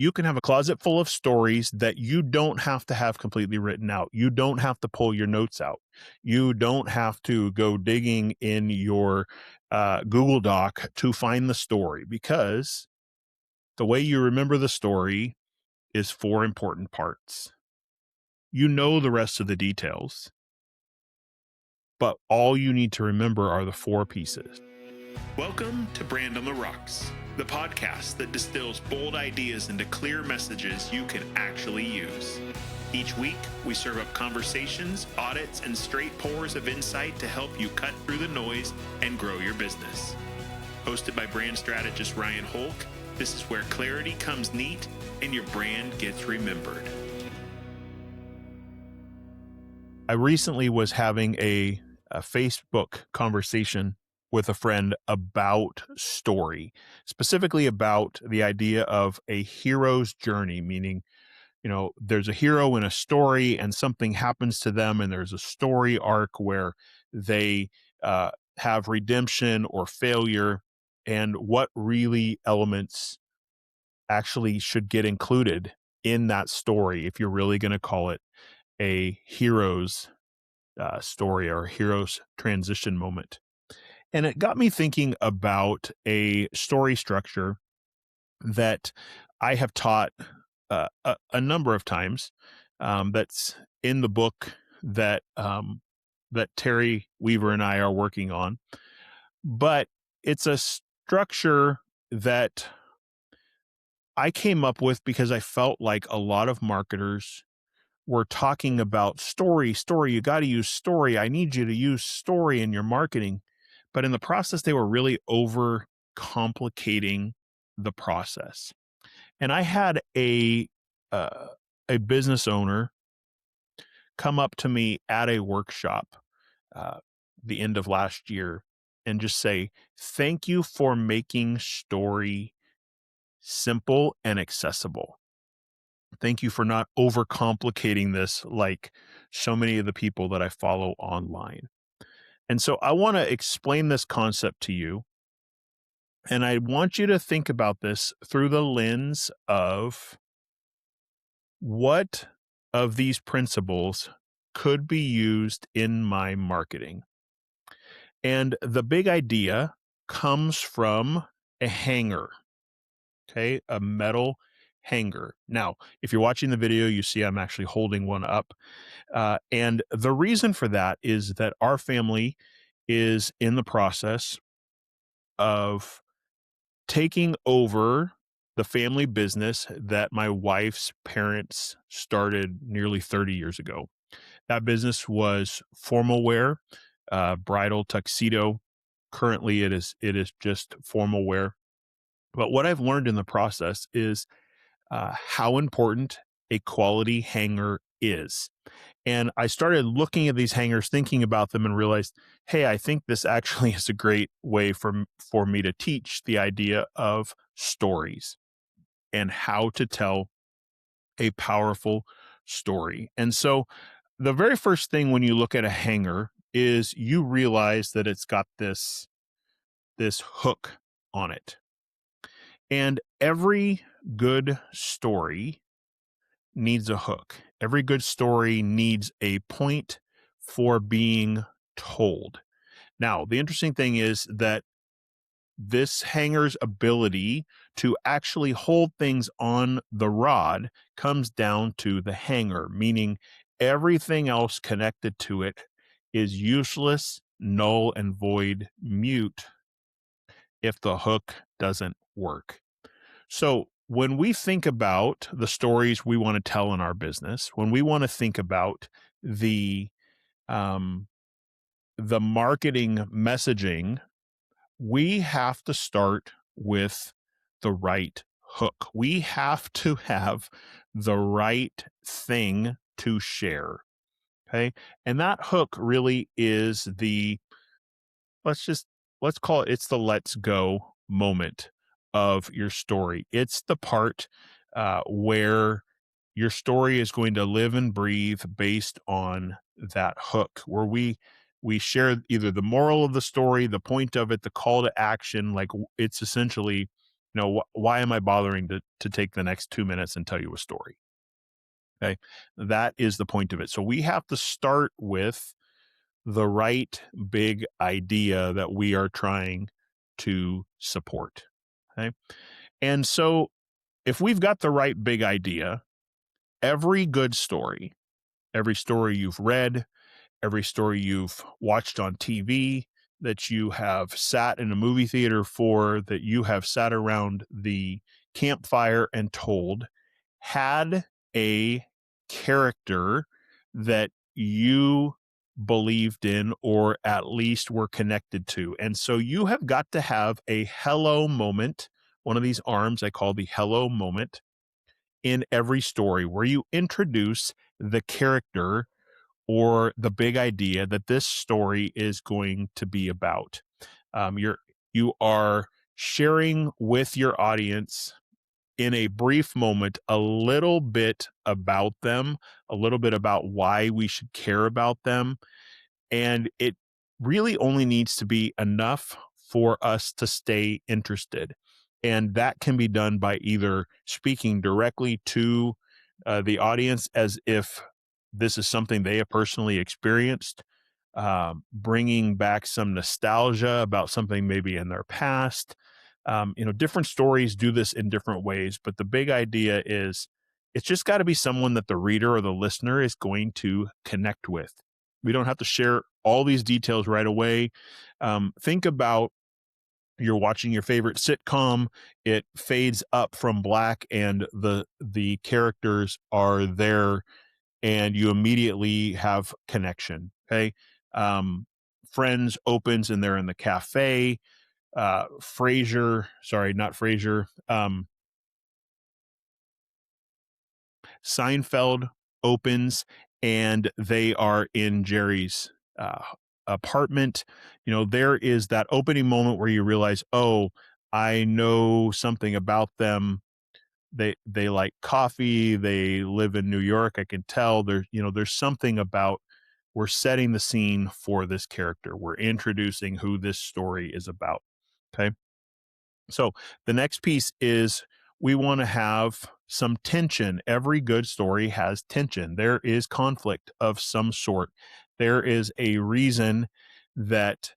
You can have a closet full of stories that you don't have to have completely written out. You don't have to pull your notes out. You don't have to go digging in your Google Doc to find the story, because the way you remember the story is four important parts. You know the rest of the details, but all you need to remember are the four pieces. Welcome to Brand on the Rocks, the podcast that distills bold ideas into clear messages you can actually use. Each week, we serve up conversations, audits, and straight pours of insight to help you cut through the noise and grow your business. Hosted by brand strategist Ryan Holck, this is where clarity comes neat and your brand gets remembered. I recently was having a Facebook conversation with a friend about story, specifically about the idea of a hero's journey, meaning, there's a hero in a story and something happens to them, and there's a story arc where they have redemption or failure, and what really elements actually should get included in that story if you're really going to call it a hero's story or a hero's transition moment. And it got me thinking about a story structure that I have taught a number of times. That's in the book that Terry Weaver and I are working on. But it's a structure that I came up with because I felt like a lot of marketers were talking about story. You got to use story. I need you to use story in your marketing. But in the process, they were really over complicating the process. And I had uh, a business owner come up to me at a workshop uh, the end of last year and just say, "Thank you for making story simple and accessible. Thank you for not overcomplicating this like so many of the people that I follow online." And so I want to explain this concept to you. And I want you to think about this through the lens of what of these principles could be used in my marketing. And the big idea comes from a hanger, okay, a metal hanger. Now, if you're watching the video, you see I'm actually holding one up. And the reason for that is that our family is in the process of taking over the family business that my wife's parents started nearly 30 years ago. That business was formal wear, bridal tuxedo. Currently, it is just formal wear. But what I've learned in the process is how important a quality hanger is. And I started looking at these hangers, thinking about them, and realized, hey, I think this actually is a great way for me to teach the idea of stories and how to tell a powerful story. And so the very first thing when you look at a hanger is you realize that it's got this hook on it. And every good story needs a hook. Every good story needs a point for being told. Now, the interesting thing is that this hanger's ability to actually hold things on the rod comes down to the hanger, meaning everything else connected to it is useless, null and void, mute if the hook doesn't work. So when we think about the stories we want to tell in our business, when we want to think about the um, the marketing messaging, we have to start with the right hook. We have to have the right thing to share. Okay. And that hook really is let's just, let's call it's the let's go moment of your story. It's the part where your story is going to live and breathe based on that hook, where we share either the moral of the story, the point of it, the call to action. Like it's essentially Why am I bothering to take the next 2 minutes and tell you a story? Okay. That is the point of it. So we have to start with the right big idea that we are trying to support. Okay. And so if we've got the right big idea, every good story, every story you've read, every story you've watched on TV, that you have sat in a movie theater for, that you have sat around the campfire and told, had a character that you believed in or at least were connected to. And so you have got to have a hello moment, one of these arms I call the hello moment, in every story where you introduce the character or the big idea that this story is going to be about. You are sharing with your audience in a brief moment a little bit about them, a little bit about why we should care about them, and it really only needs to be enough for us to stay interested. And that can be done by either speaking directly to the audience as if this is something they have personally experienced, bringing back some nostalgia about something maybe in their past. Different stories do this in different ways, but the big idea is it's just got to be someone that the reader or the listener is going to connect with. We don't have to share all these details right away. Think about you're watching your favorite sitcom, it fades up from black and the characters are there and you immediately have connection. Okay. Friends opens and they're in the cafe. Frasier, sorry, not Frasier. Seinfeld opens and they are in Jerry's apartment. There is that opening moment where you realize, oh, I know something about them. They like coffee. They live in New York. I can tell there's something about we're setting the scene for this character. We're introducing who this story is about. Okay. So the next piece is we want to have some tension. Every good story has tension. There is conflict of some sort. There is a reason that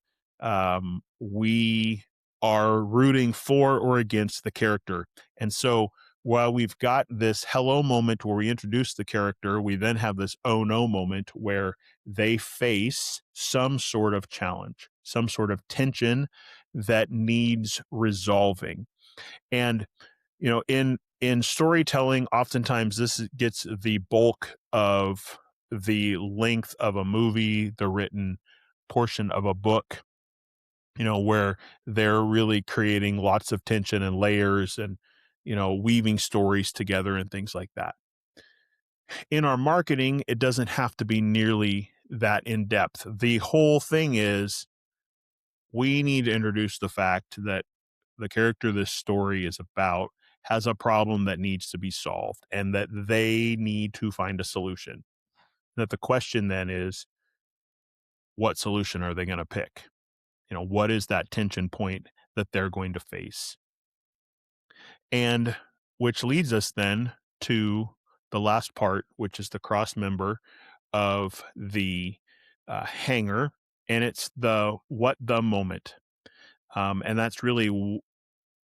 we are rooting for or against the character. And so while we've got this hello moment where we introduce the character, we then have this oh no moment where they face some sort of challenge, some sort of tension that needs resolving. And in storytelling, oftentimes gets the bulk of the length of a movie, the written portion of a book, where they're really creating lots of tension and layers and weaving stories together and things like that. In our marketing, it doesn't have to be nearly that in depth. The whole thing is we need to introduce the fact that the character this story is about has a problem that needs to be solved and that they need to find a solution. That the question then is, what solution are they going to pick? What is that tension point that they're going to face? And which leads us then to the last part, which is the cross member of the hanger. And it's the what the moment. And that's really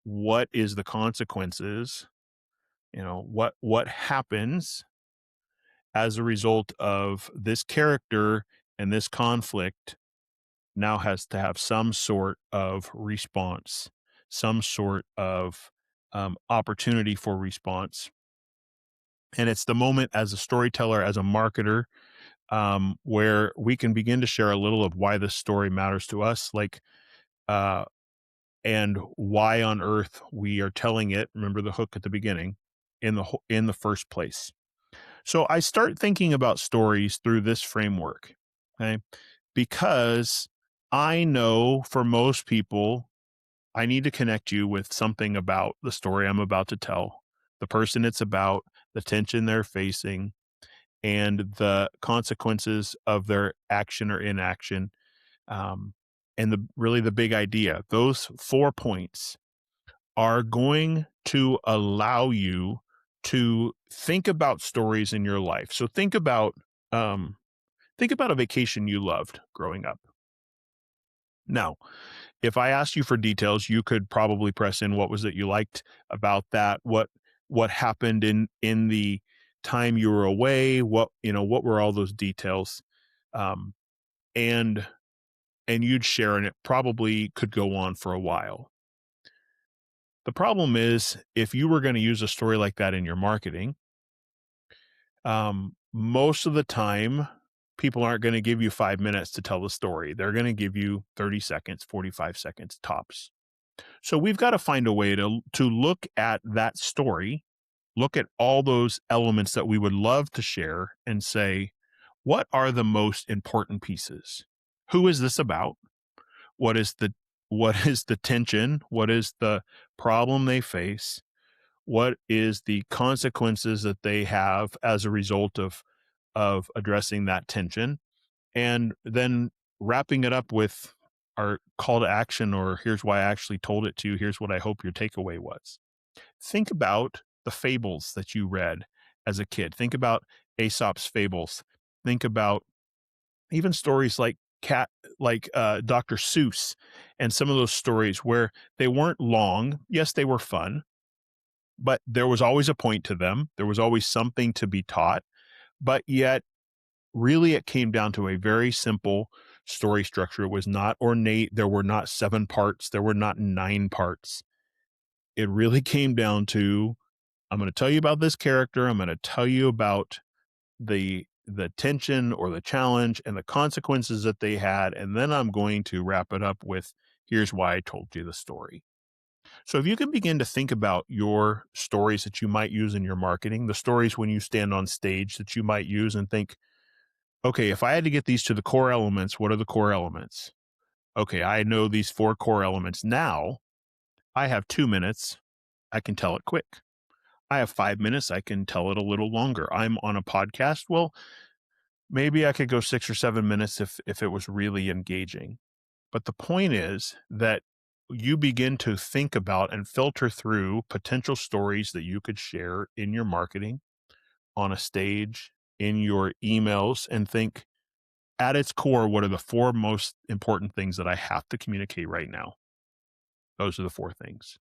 what is the consequences, what happens as a result of this character and this conflict now has to have some sort of response, some sort of opportunity for response. And it's the moment as a storyteller, as a marketer, where we can begin to share a little of why this story matters to us, uh, and why on earth we are telling it. Remember the hook at the beginning, in the first place. So I start thinking about stories through this framework, okay? Because I know for most people, I need to connect you with something about the story I'm about to tell, the person it's about, the tension they're facing, and the consequences of their action or inaction, um, and really the big idea. Those 4 points are going to allow you to think about stories in your life. So um, think about a vacation you loved growing up. Now, if I asked you for details, you could probably press in what was it you liked about that, what happened in the time you were away, what were all those details, um, and and you'd share, and it probably could go on for a while. The problem is, if you were going to use a story like that in your marketing, most of the time, people aren't going to give you 5 minutes to tell the story. They're going to give you 30 seconds, 45 seconds tops. So we've got to find a way to look at that story, look at all those elements that we would love to share and say, what are the most important pieces? Who is this about? What is the tension? What is the problem they face? What is the consequences that they have as a result of addressing that tension? And then wrapping it up with our call to action, or here's why I actually told it to you. Here's what I hope your takeaway was. Think about the fables that you read as a kid. Think about Aesop's fables. Think about even stories like Dr. Seuss, and some of those stories where they weren't long. Yes, they were fun, but there was always a point to them. There was always something to be taught, but yet really it came down to a very simple story structure. It was not ornate. There were not 7 parts. There were not 9 parts. It really came down to, I'm going to tell you about this character. I'm going to tell you about the tension or the challenge and the consequences that they had, and then I'm going to wrap it up with, here's why I told you the story. So if you can begin to think about your stories that you might use in your marketing, the stories when you stand on stage that you might use, and think, okay, if I had to get these to the core elements, what are the core elements? Okay, I know these 4 core elements. Now I have 2 minutes. I can tell it quick. I have 5 minutes. I can tell it a little longer. I'm on a podcast. Well, maybe I could go 6 or 7 minutes if it was really engaging. But the point is that you begin to think about and filter through potential stories that you could share in your marketing, on a stage, in your emails, and think, at its core, what are the 4 most important things that I have to communicate right now? Those are the 4 things.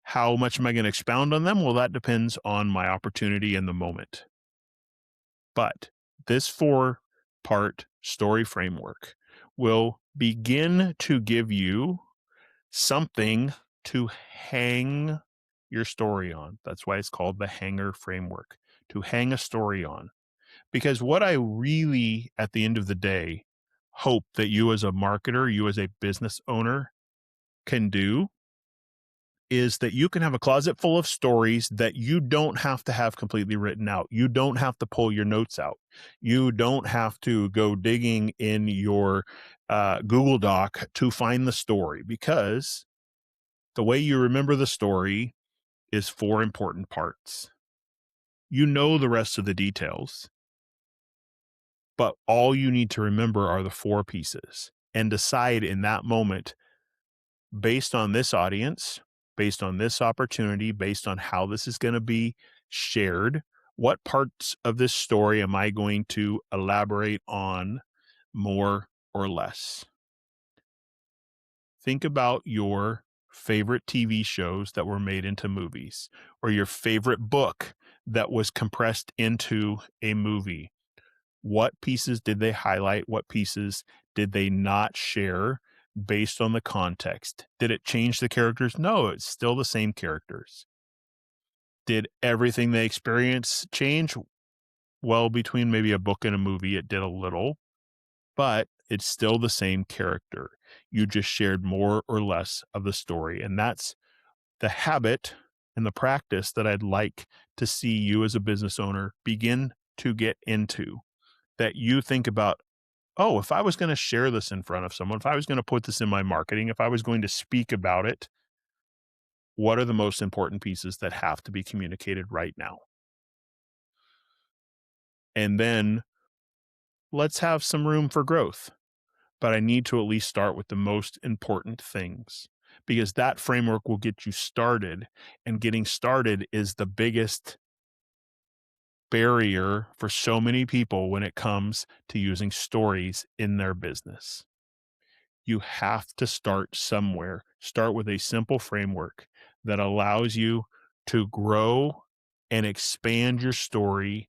How much am I going to expound on them? Well, that depends on my opportunity in the moment. But this 4-part story framework will begin to give you something to hang your story on. That's why it's called the hanger framework, to hang a story on. Because what I really, at the end of the day, hope that you as a marketer, you as a business owner can do is that you can have a closet full of stories that you don't have to have completely written out. You don't have to pull your notes out. You don't have to go digging in your Google Doc to find the story, because the way you remember the story is 4 important parts. You know the rest of the details, but all you need to remember are the 4 pieces, and decide in that moment, based on this audience, based on this opportunity, based on how this is going to be shared, what parts of this story am I going to elaborate on more or less? Think about your favorite TV shows that were made into movies, or your favorite book that was compressed into a movie. What pieces did they highlight? What pieces did they not share based on the context? Did it change the characters? No, it's still the same characters. Did everything they experience change? Well, between maybe a book and a movie, it did a little, but it's still the same character. You just shared more or less of the story. And that's the habit and the practice that I'd like to see you as a business owner begin to get into. That you think about, oh, if I was going to share this in front of someone, if I was going to put this in my marketing, if I was going to speak about it, what are the most important pieces that have to be communicated right now? And then let's have some room for growth. But I need to at least start with the most important things. because that framework will get you started. And getting started is the biggest barrier for so many people when it comes to using stories in their business. You have to start somewhere. Start with a simple framework that allows you to grow and expand your story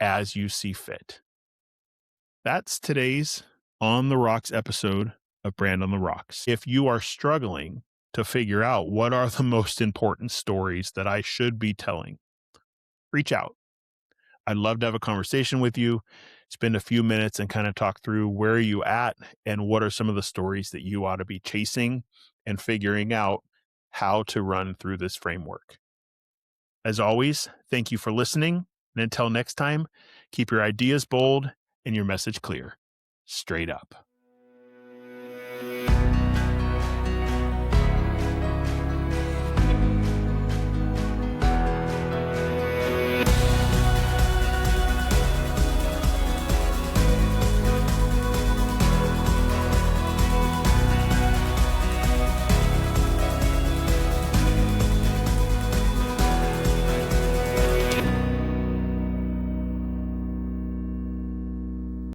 as you see fit. That's today's On the Rocks episode of Brand on the Rocks. If you are struggling to figure out what are the most important stories that I should be telling, reach out. I'd love to have a conversation with you, spend a few minutes and kind of talk through where are you at and what are some of the stories that you ought to be chasing and figuring out how to run through this framework. As always, thank you for listening. And until next time, keep your ideas bold and your message clear. Straight up.